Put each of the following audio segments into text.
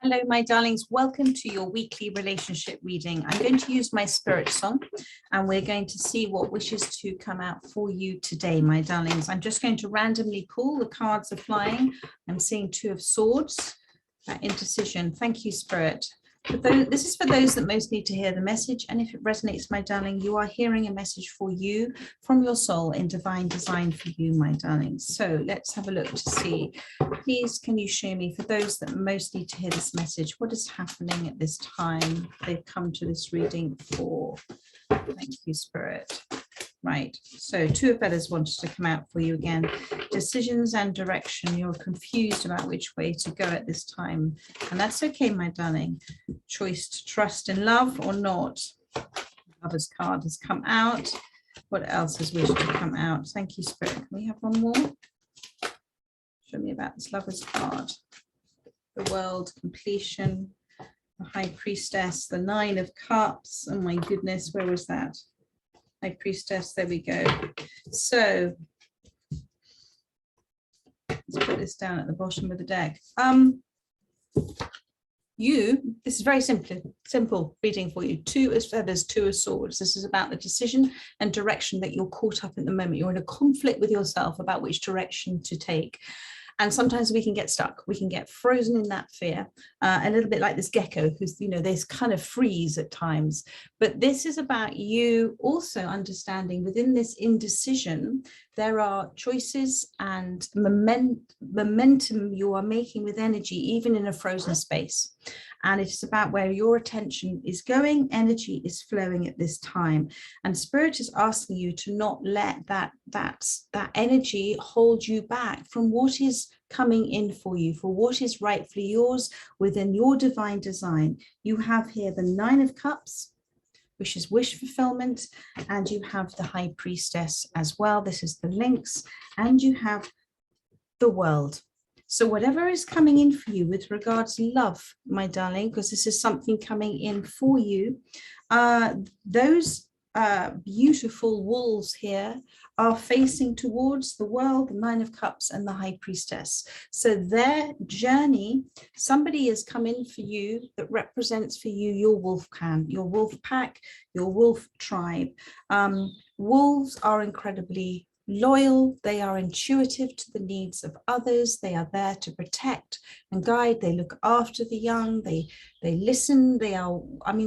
Hello, my darlings. Welcome to your weekly relationship reading. I'm going to use my spirit song and we're going to see what wishes to come out for you today, my darlings. I'm just going to randomly pull. The cards are flying. I'm seeing 2 of swords, indecision. Thank you, Spirit. This is for those that most need to hear the message. And if it resonates, my darling, you are hearing a message for you from your soul in divine design for you, my darlings. So let's have a look to see. Please, can you show me, for those that most need to hear this message, what is happening at this time they've come to this reading for? Thank you, Spirit. Right, so 2 of feathers wanted to come out for you again. Decisions and direction. You're confused about which way to go at this time. And that's okay, my darling. Choice to trust in love or not. Lover's card has come out. What else has wished to come out? Thank you, Spirit. Can we have one more? Show me about this Lover's card. The world, completion, the High Priestess, the 9 of Cups. Oh my goodness, where was that? High Priestess, there we go. So let's put this down at the bottom of the deck. This is very simple reading for you. 2 of feathers, 2 of swords. This is about the decision and direction that you're caught up in the moment. You're in a conflict with yourself about which direction to take. And sometimes we can get stuck. We can get frozen in that fear, a little bit like this gecko who's, they kind of freeze at times. But this is about you also understanding within this indecision, there are choices and momentum you are making with energy, even in a frozen space. And it's about where your attention is going, energy is flowing at this time. And Spirit is asking you to not let that energy hold you back from what is coming in for you, for what is rightfully yours within your divine design. You have here the 9 of Cups, which is wish fulfillment, and you have the High Priestess as well. This is the links, and you have the world. So whatever is coming in for you with regards to love, my darling, because this is something coming in for you, those beautiful wolves here are facing towards the world, the 9 of Cups and the High Priestess. So their journey, somebody has come in for you that represents for you your wolf clan, your wolf pack, your wolf tribe. Wolves are incredibly loyal, they are intuitive to the needs of others, they are there to protect and guide, they look after the young, they listen,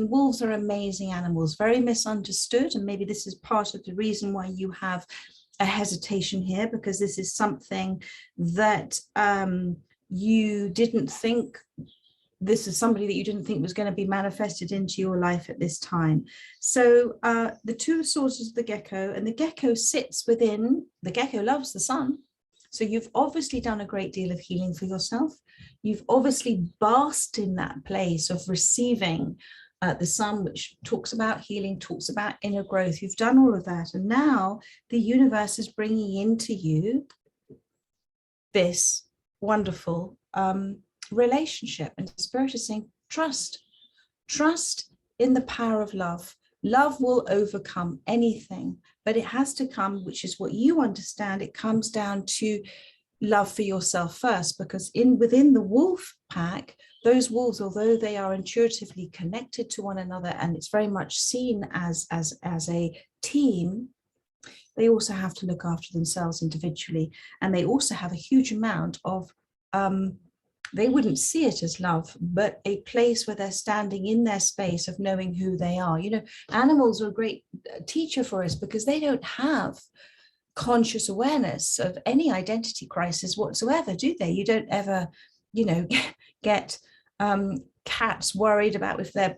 wolves are amazing animals, very misunderstood, and maybe this is part of the reason why you have a hesitation here, because this is something that you didn't think, this is somebody that you didn't think was going to be manifested into your life at this time. So the 2 of swords is the gecko, and the gecko sits within, the gecko loves the sun. So you've obviously done a great deal of healing for yourself. You've obviously basked in that place of receiving the sun, which talks about healing, talks about inner growth. You've done all of that. And now the universe is bringing into you this wonderful relationship, and Spirit is saying trust in the power of love. Love will overcome anything, but it has to come, which is what you understand, it comes down to love for yourself first, because within the wolf pack, those wolves, although they are intuitively connected to one another and it's very much seen as a team, they also have to look after themselves individually, and they also have a huge amount of they wouldn't see it as love, but a place where they're standing in their space of knowing who they are. Animals are a great teacher for us because they don't have conscious awareness of any identity crisis whatsoever, do they? You don't ever, get cats worried about if they're,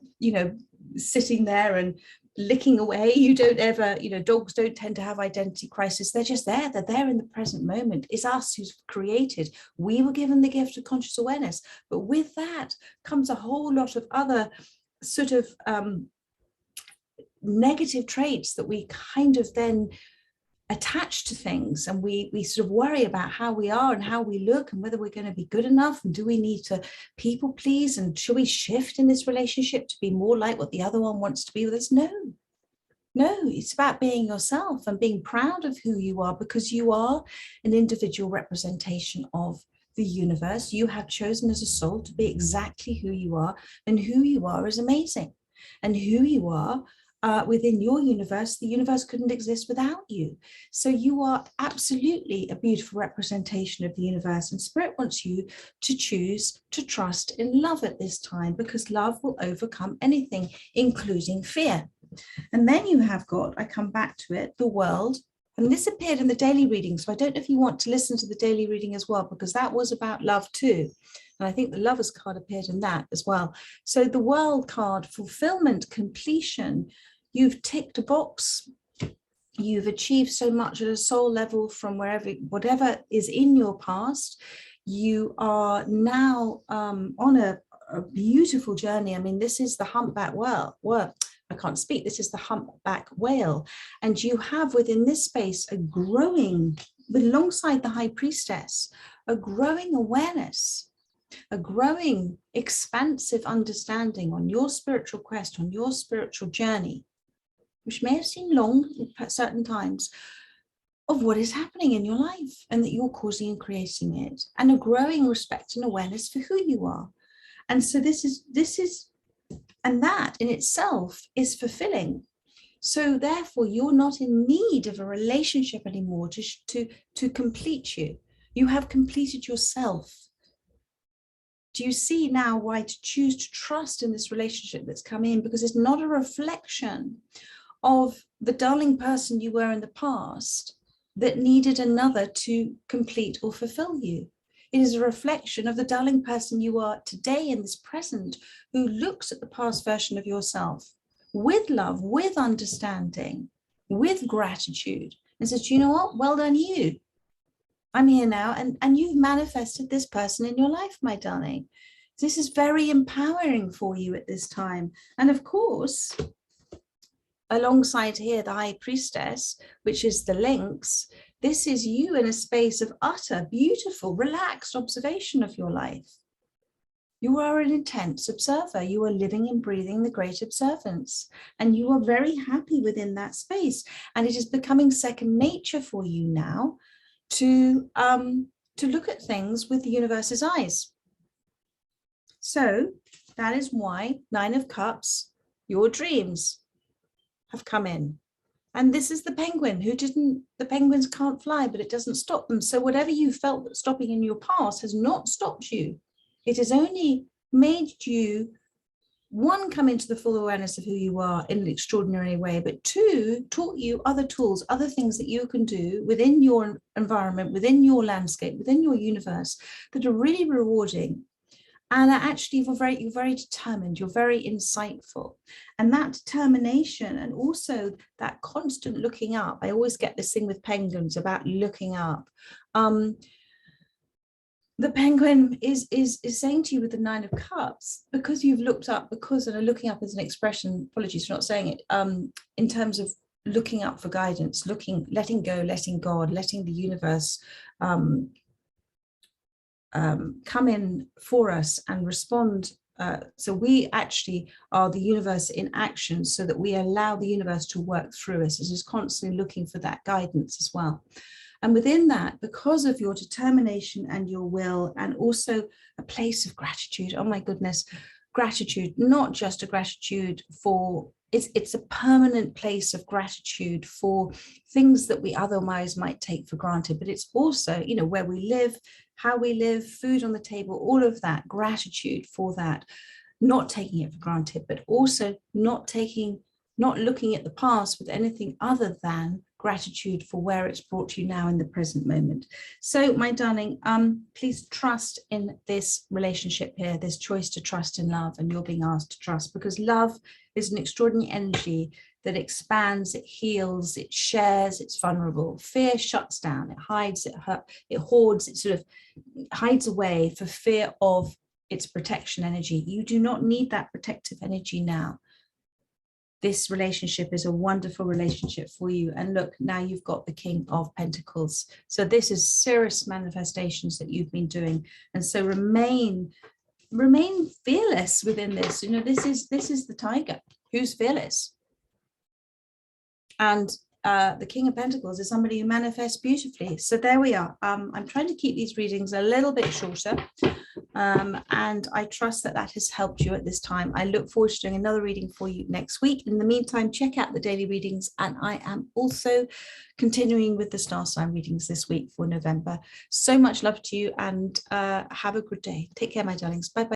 sitting there and licking away. You don't ever, dogs don't tend to have identity crisis. They're just there. They're there in the present moment. It's us who's created. We were given the gift of conscious awareness. But with that comes a whole lot of other sort of negative traits that we kind of then attach to things, and we sort of worry about how we are and how we look and whether we're going to be good enough, and do we need to people please, and should we shift in this relationship to be more like what the other one wants to be with us? No, it's about being yourself and being proud of who you are, because you are an individual representation of the universe. You have chosen as a soul to be exactly who you are, and who you are is amazing. And who you are within your universe, the universe couldn't exist without you. So you are absolutely a beautiful representation of the universe, and Spirit wants you to choose to trust in love at this time, because love will overcome anything, including fear. And then you have got, I come back to it, the world. And this appeared in the daily reading. So I don't know if you want to listen to the daily reading as well, because that was about love too. And I think the Lovers card appeared in that as well. So the World card, fulfillment, completion, you've ticked a box. You've achieved so much at a soul level from whatever is in your past. You are now on a beautiful journey. I mean, this is the humpback whale. I can't speak. This is the humpback whale. And you have within this space a growing, alongside the High Priestess, a growing awareness, a growing expansive understanding on your spiritual quest, on your spiritual journey, which may have seemed long at certain times, of what is happening in your life and that you're causing and creating it, and a growing respect and awareness for who you are. And so this is, and that in itself is fulfilling. So therefore, you're not in need of a relationship anymore to complete you. You have completed yourself. Do you see now why to choose to trust in this relationship that's come in? Because it's not a reflection of the darling person you were in the past that needed another to complete or fulfill you. It is a reflection of the darling person you are today in this present, who looks at the past version of yourself with love, with understanding, with gratitude, and says, you know what, well done you. I'm here now, and you've manifested this person in your life, my darling. This is very empowering for you at this time. And of course, alongside here, the High Priestess, which is the links, this is you in a space of utter, beautiful, relaxed observation of your life. You are an intense observer. You are living and breathing the great observance, and you are very happy within that space. And it is becoming second nature for you now to look at things with the universe's eyes. So that is why 9 of Cups, your dreams have come in. And this is the penguin the penguins can't fly, but it doesn't stop them. So whatever you felt that stopping in your past has not stopped you. It has only made you, 1, come into the full awareness of who you are in an extraordinary way, but 2, taught you other tools, other things that you can do within your environment, within your landscape, within your universe, that are really rewarding. And actually, you're very determined, you're very insightful. And that determination, and also that constant looking up. I always get this thing with penguins about looking up. The penguin is saying to you with the 9 of Cups, because you've looked up, and looking up is an expression, apologies for not saying it, in terms of looking up for guidance, letting go, letting God, letting the universe come in for us and respond. So we actually are the universe in action, so that we allow the universe to work through us. It is constantly looking for that guidance as well. And within that, because of your determination and your will, and also a place of gratitude, oh my goodness, gratitude, not just a gratitude for, it's a permanent place of gratitude for things that we otherwise might take for granted, but it's also, you know, where we live, how we live, food on the table, all of that, gratitude for that, not taking it for granted, but also not looking at the past with anything other than gratitude for where it's brought you now in the present moment. So my darling, please trust in this relationship here, this choice to trust in love, and you're being asked to trust, because love is an extraordinary energy that expands, it heals, it shares, it's vulnerable. Fear shuts down, it hides, it hoards, it sort of hides away for fear of its protection energy. You do not need that protective energy now. This relationship is a wonderful relationship for you. And look, now you've got the King of Pentacles. So this is serious manifestations that you've been doing. And so remain fearless within this. You know, this is the tiger who's fearless. And the King of Pentacles is somebody who manifests beautifully. So there we are. I'm trying to keep these readings a little bit shorter. And I trust that that has helped you at this time. I look forward to doing another reading for you next week. In the meantime, check out the daily readings, and I am also continuing with the star sign readings this week for November. So much love to you, and have a good day. Take care, my darlings. Bye bye.